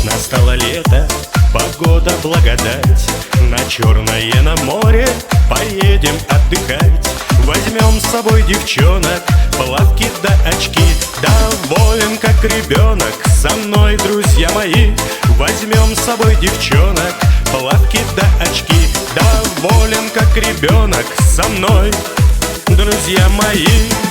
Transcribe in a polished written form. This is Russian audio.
Настало лето, погода благодать. На Черное на море поедем отдыхать. Возьмем с собой девчонок, плавки да очки. Доволен как ребенок, со мной, друзья мои. Возьмем с собой девчонок, плавки да очки. Доволен как ребенок, со мной, друзья мои.